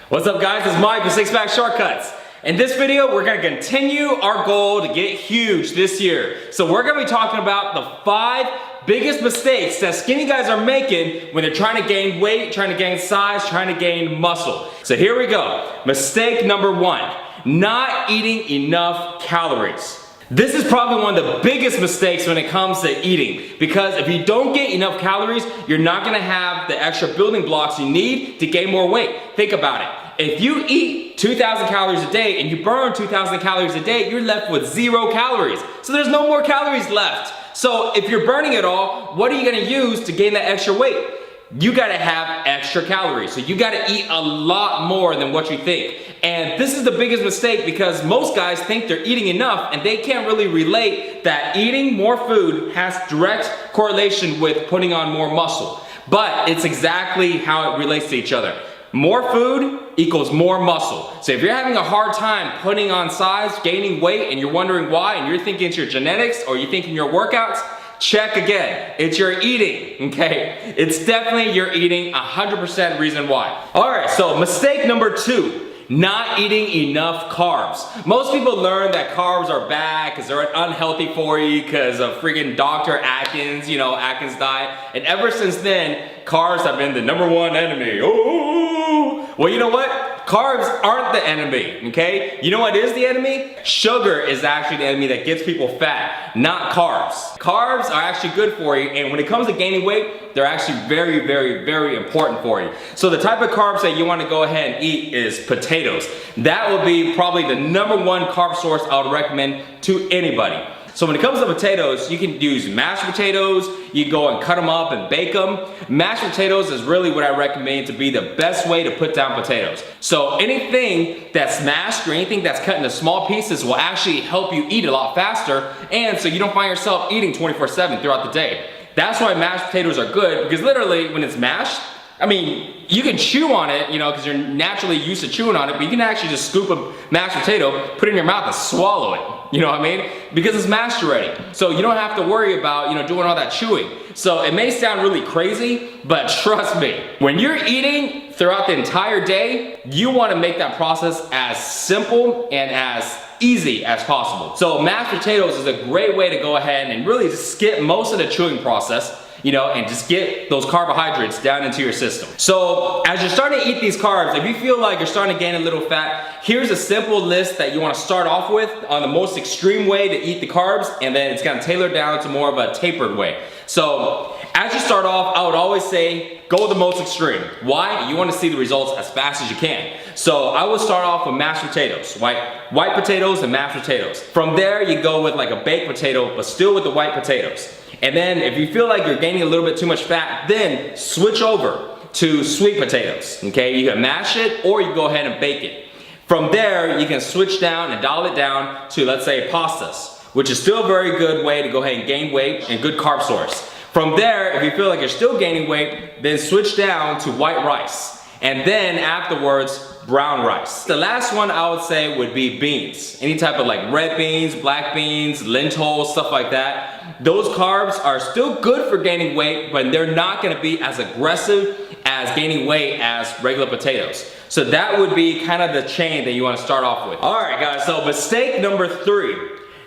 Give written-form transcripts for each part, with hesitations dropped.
What's up guys, it's Mike with Six Pack Shortcuts. In this video, we're gonna continue our goal to get huge this year. So we're gonna be talking about the 5 biggest mistakes that skinny guys are making when they're trying to gain weight, trying to gain size, trying to gain muscle. So here we go. Mistake number 1, not eating enough calories. This is probably one of the biggest mistakes when it comes to eating, because if you don't get enough calories, you're not gonna have the extra building blocks you need to gain more weight. Think about it. If you eat 2,000 calories a day and you burn 2,000 calories a day, you're left with 0 calories. So there's no more calories left. So if you're burning it all, what are you gonna use to gain that extra weight? You gotta have extra calories. So you gotta eat a lot more than what you think. And this is the biggest mistake because most guys think they're eating enough and they can't really relate that eating more food has direct correlation with putting on more muscle. But it's exactly how it relates to each other. More food equals more muscle. So if you're having a hard time putting on size, gaining weight, and you're wondering why, and you're thinking it's your genetics or you're thinking your workouts, check again. It's your eating, okay? It's definitely your eating, 100% reason why. All right, so mistake number 2. Not eating enough carbs. Most people learn that carbs are bad because they're unhealthy for you because of freaking Dr. Atkins, Atkins diet. And ever since then, carbs have been the #1 enemy. Oh, well, you know what? Carbs aren't the enemy, okay? You know what is the enemy? Sugar is actually the enemy that gets people fat, not carbs. Carbs are actually good for you, and when it comes to gaining weight, they're actually very, very, very important for you. So the type of carbs that you want to go ahead and eat is potatoes. That will be probably the #1 carb source I would recommend to anybody. So when it comes to potatoes, you can use mashed potatoes, you go and cut them up and bake them. Mashed potatoes is really what I recommend to be the best way to put down potatoes. So anything that's mashed or anything that's cut into small pieces will actually help you eat a lot faster, and so you don't find yourself eating 24/7 throughout the day. That's why mashed potatoes are good, because literally when it's mashed, I mean, you can chew on it, because you're naturally used to chewing on it, but you can actually just scoop a mashed potato, put it in your mouth and swallow it. You know what I mean? Because it's mashed already. So you don't have to worry about, doing all that chewing. So it may sound really crazy, but trust me, when you're eating throughout the entire day, you want to make that process as simple and as easy as possible. So mashed potatoes is a great way to go ahead and really just skip most of the chewing process, and just get those carbohydrates down into your system. So as you're starting to eat these carbs, if you feel like you're starting to gain a little fat, here's a simple list that you want to start off with on the most extreme way to eat the carbs, and then it's going to tailor down to more of a tapered way. So as you start off, I would always say go the most extreme. Why? You want to see the results as fast as you can. So I would start off with mashed potatoes, white potatoes and mashed potatoes. From there, you go with like a baked potato, but still with the white potatoes. And then if you feel like you're gaining a little bit too much fat, then switch over to sweet potatoes, okay? You can mash it or you can go ahead and bake it. From there, you can switch down and dial it down to, let's say, pastas, which is still a very good way to go ahead and gain weight and good carb source. From there, if you feel like you're still gaining weight, then switch down to white rice. And then afterwards, brown rice. The last one I would say would be beans. Any type of like red beans, black beans, lentils, stuff like that. Those carbs are still good for gaining weight, but they're not gonna be as aggressive as gaining weight as regular potatoes. So that would be kind of the chain that you wanna start off with. All right guys, so mistake number 3,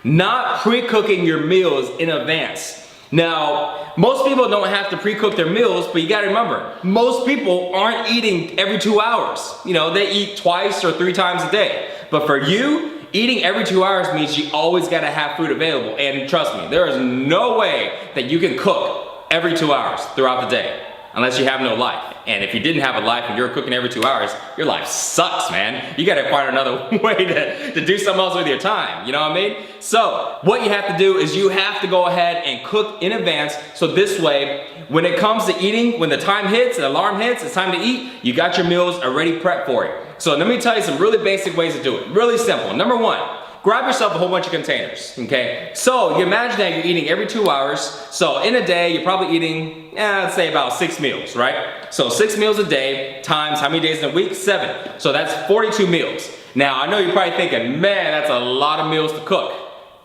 not pre-cooking your meals in advance. Now, most people don't have to pre-cook their meals, but you gotta remember, most people aren't eating every 2 hours. They eat twice or 3 times a day. But for you, eating every 2 hours means you always gotta have food available. And trust me, there is no way that you can cook every 2 hours throughout the day, unless you have no life. And if you didn't have a life and you're cooking every 2 hours, your life sucks, man. You gotta find another way to do something else with your time, you know what I mean? So, what you have to do is you have to go ahead and cook in advance, so this way, when it comes to eating, when the time hits, the alarm hits, it's time to eat, you got your meals already prepped for you. So let me tell you some really basic ways to do it. Really simple. Number 1, grab yourself a whole bunch of containers, okay? So you imagine that you're eating every 2 hours. So in a day, you're probably eating, let's say about 6 meals, right? So 6 meals a day times how many days in a week? 7. So that's 42 meals. Now, I know you're probably thinking, man, that's a lot of meals to cook.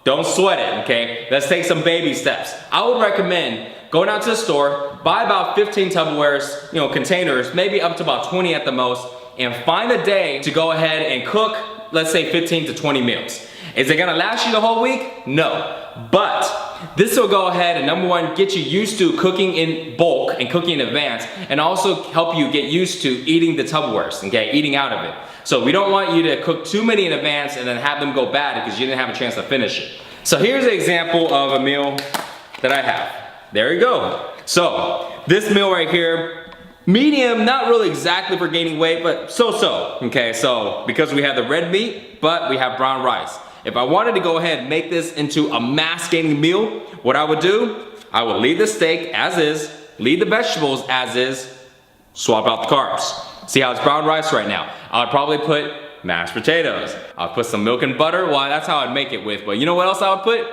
Don't sweat it, okay? Let's take some baby steps. I would recommend going out to the store, buy about 15 Tupperwares, containers, maybe up to about 20 at the most, and find a day to go ahead and cook, let's say 15 to 20 meals. Is it gonna last you the whole week? No. But this will go ahead and number one, get you used to cooking in bulk and cooking in advance, and also help you get used to eating the Tupperwares, okay, eating out of it. So we don't want you to cook too many in advance and then have them go bad because you didn't have a chance to finish it. So here's an example of a meal that I have. There you go. So this meal right here, medium, not really exactly for gaining weight, but so-so. Okay, so because we have the red meat, but we have brown rice. If I wanted to go ahead and make this into a mass gaining meal, what I would do, I would leave the steak as is, leave the vegetables as is, swap out the carbs. See how it's brown rice right now? I would probably put mashed potatoes. I'll put some milk and butter. Well, that's how I'd make it with, but you know what else I would put?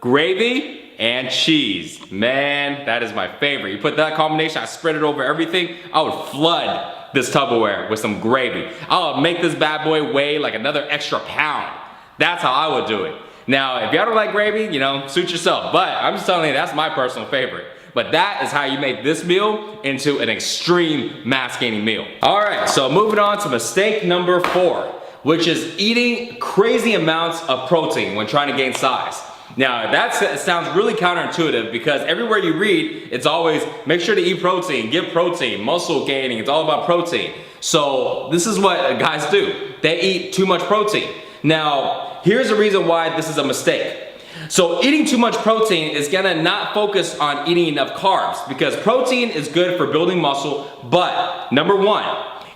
Gravy and cheese. Man, that is my favorite. You put that combination, I spread it over everything, I would flood this Tupperware with some gravy. I would make this bad boy weigh like another extra pound. That's how I would do it. Now, if y'all don't like gravy, you know, suit yourself. But I'm just telling you, that's my personal favorite. But that is how you make this meal into an extreme mass gaining meal. All right, so moving on to mistake number 4, which is eating crazy amounts of protein when trying to gain size. Now, that sounds really counterintuitive because everywhere you read, it's always make sure to eat protein, get protein, muscle gaining, it's all about protein. So this is what guys do. They eat too much protein. Now, here's the reason why this is a mistake. So eating too much protein is gonna not focus on eating enough carbs because protein is good for building muscle, but number one,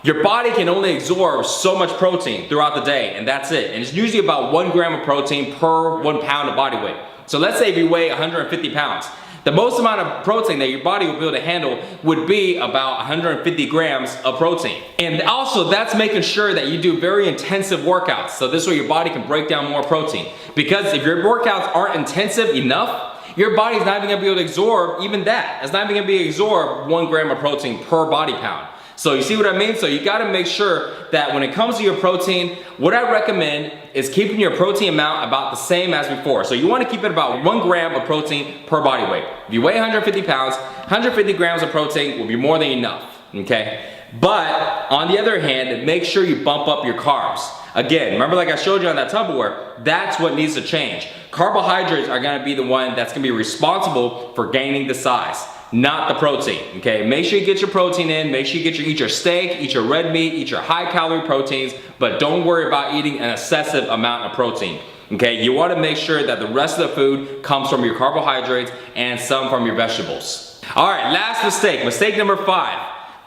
your body can only absorb so much protein throughout the day, and that's it. And it's usually about 1 gram of protein per 1 pound of body weight. So let's say if you weigh 150 pounds, the most amount of protein that your body will be able to handle would be about 150 grams of protein. And also that's making sure that you do very intensive workouts. So this way your body can break down more protein. Because if your workouts aren't intensive enough, your body's not even gonna be able to absorb even that. It's not even gonna be able to absorb 1 gram of protein per body pound. So you see what I mean? So you gotta make sure that when it comes to your protein, what I recommend is keeping your protein amount about the same as before. So you wanna keep it about 1 gram of protein per body weight. If you weigh 150 pounds, 150 grams of protein will be more than enough, okay? But on the other hand, make sure you bump up your carbs. Again, remember like I showed you on that Tupperware, that's what needs to change. Carbohydrates are gonna be the one that's gonna be responsible for gaining the size, not the protein, okay? Make sure you get your protein in, make sure you eat your steak, eat your red meat, eat your high calorie proteins, but don't worry about eating an excessive amount of protein, okay? You wanna make sure that the rest of the food comes from your carbohydrates and some from your vegetables. All right, last mistake, mistake number 5,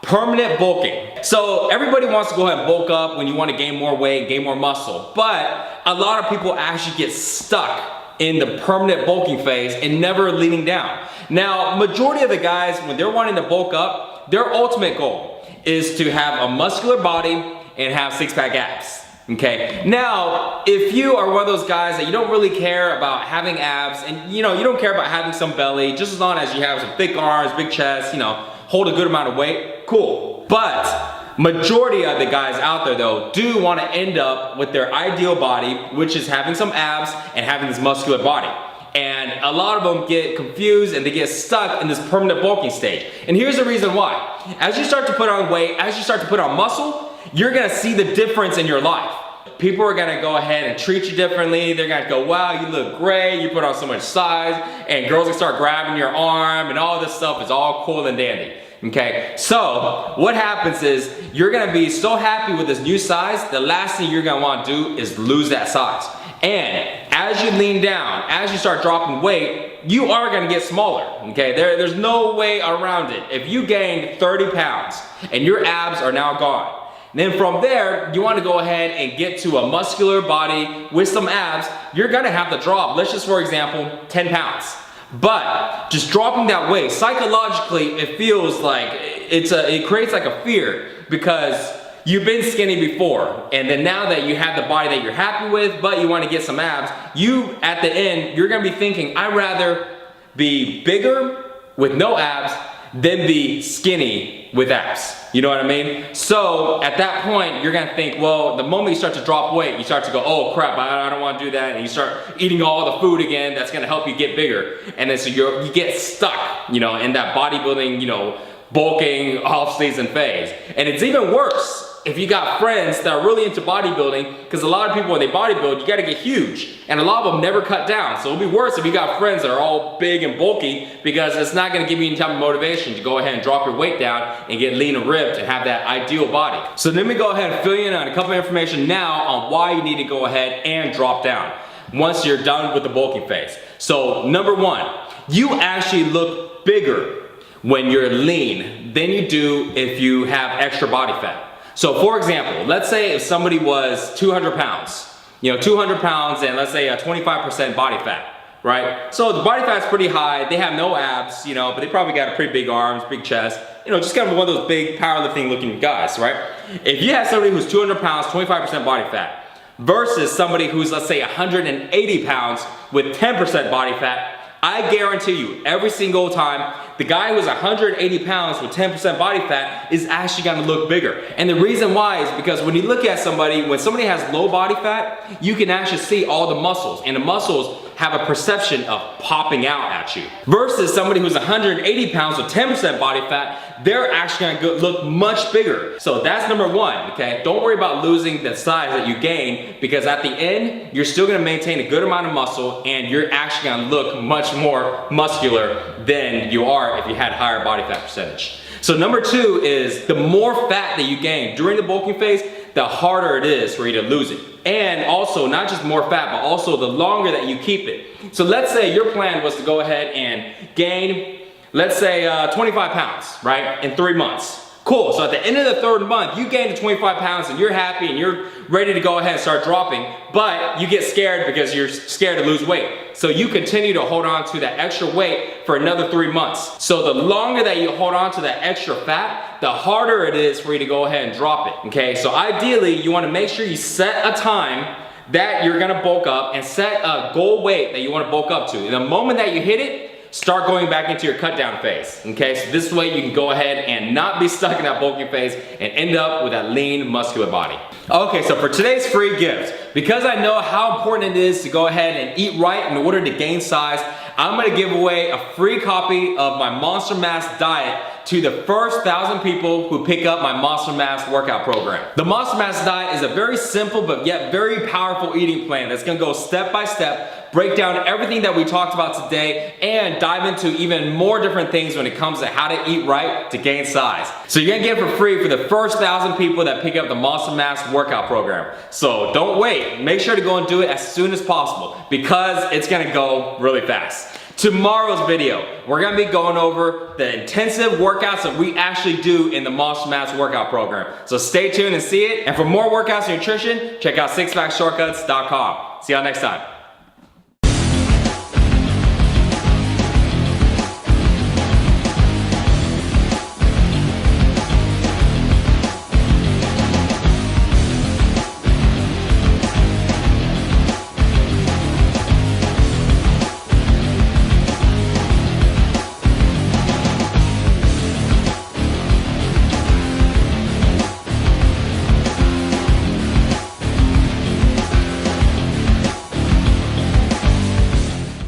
permanent bulking. So everybody wants to go ahead and bulk up when you wanna gain more weight, gain more muscle, but a lot of people actually get stuck in the permanent bulking phase and never leaning down. Now, majority of the guys, when they're wanting to bulk up, their ultimate goal is to have a muscular body and have 6-pack abs, okay? Now, if you are one of those guys that you don't really care about having abs and you don't care about having some belly, just as long as you have some thick arms, big chest, hold a good amount of weight, cool. But majority of the guys out there though do want to end up with their ideal body, which is having some abs and having this muscular body. And a lot of them get confused and they get stuck in this permanent bulking stage. And here's the reason why. As you start to put on weight, as you start to put on muscle, you're gonna see the difference in your life. People are gonna go ahead and treat you differently. They're gonna go, wow, you look great, you put on so much size, and girls will start grabbing your arm and all this stuff is all cool and dandy. Okay, so what happens is you're gonna be so happy with this new size, the last thing you're gonna wanna do is lose that size. And as you lean down, as you start dropping weight, you are gonna get smaller, okay? There's no way around it. If you gained 30 pounds and your abs are now gone, then from there, you wanna go ahead and get to a muscular body with some abs, you're gonna have to drop, let's just for example, 10 pounds. But just dropping that weight, psychologically, it feels like it creates like a fear because you've been skinny before, and then now that you have the body that you're happy with, but you want to get some abs, at the end, you're gonna be thinking, I'd rather be bigger with no abs than be skinny with abs. You know what I mean? So at that point, you're gonna think, well, the moment you start to drop weight, you start to go, oh crap, I don't wanna do that, and you start eating all the food again that's gonna help you get bigger, and then so you get stuck, in that bodybuilding, bulking off-season phase. And it's even worse if you got friends that are really into bodybuilding, because a lot of people when they bodybuild, you gotta get huge. And a lot of them never cut down. So it'll be worse if you got friends that are all big and bulky, because it's not gonna give you any type of motivation to go ahead and drop your weight down and get lean and ripped and have that ideal body. So let me go ahead and fill you in on a couple of information now on why you need to go ahead and drop down once you're done with the bulking phase. So number one, you actually look bigger when you're lean than you do if you have extra body fat. So for example, let's say if somebody was 200 pounds, 200 pounds and let's say a 25% body fat, right? So the body fat's pretty high, they have no abs, but they probably got pretty big arms, big chest, just kind of one of those big powerlifting looking guys, right? If you have somebody who's 200 pounds, 25% body fat, versus somebody who's, let's say, 180 pounds with 10% body fat, I guarantee you, every single time, the guy who's 180 pounds with 10% body fat is actually gonna look bigger. And the reason why is because when you look at somebody, when somebody has low body fat, you can actually see all the muscles, and the muscles have a perception of popping out at you. Versus somebody who's 180 pounds with 10% body fat, they're actually gonna look much bigger. So that's number one, okay? Don't worry about losing the size that you gain, because at the end, you're still gonna maintain a good amount of muscle, and you're actually gonna look much more muscular than you are if you had higher body fat percentage. So number two is the more fat that you gain during the bulking phase, the harder it is for you to lose it. And also, not just more fat, but also the longer that you keep it. So let's say your plan was to go ahead and gain, let's say 25 pounds, right, in 3 months. Cool, so at the end of the third month, you gain the 25 pounds and you're happy and you're ready to go ahead and start dropping, but you get scared because you're scared to lose weight. So you continue to hold on to that extra weight for another 3 months. So the longer that you hold on to that extra fat, the harder it is for you to go ahead and drop it, okay? So ideally, you wanna make sure you set a time that you're gonna bulk up and set a goal weight that you wanna bulk up to. And the moment that you hit it, start going back into your cut down phase, okay? So this way you can go ahead and not be stuck in that bulking phase and end up with that lean, muscular body. Okay, so for today's free gift, because I know how important it is to go ahead and eat right in order to gain size, I'm gonna give away a free copy of my Monster Mass diet to the first 1,000 people who pick up my Monster Mass workout program. The Monster Mass diet is a very simple but yet very powerful eating plan that's gonna go step by step, break down everything that we talked about today, and dive into even more different things when it comes to how to eat right to gain size. So you're gonna get it for free for the first 1,000 people that pick up the Monster Mass workout program. So don't wait, make sure to go and do it as soon as possible, because it's gonna go really fast. Tomorrow's video, we're gonna be going over the intensive workouts that we actually do in the Monster Mass workout program. So stay tuned and see it. And for more workouts and nutrition, check out sixpackshortcuts.com. See y'all next time.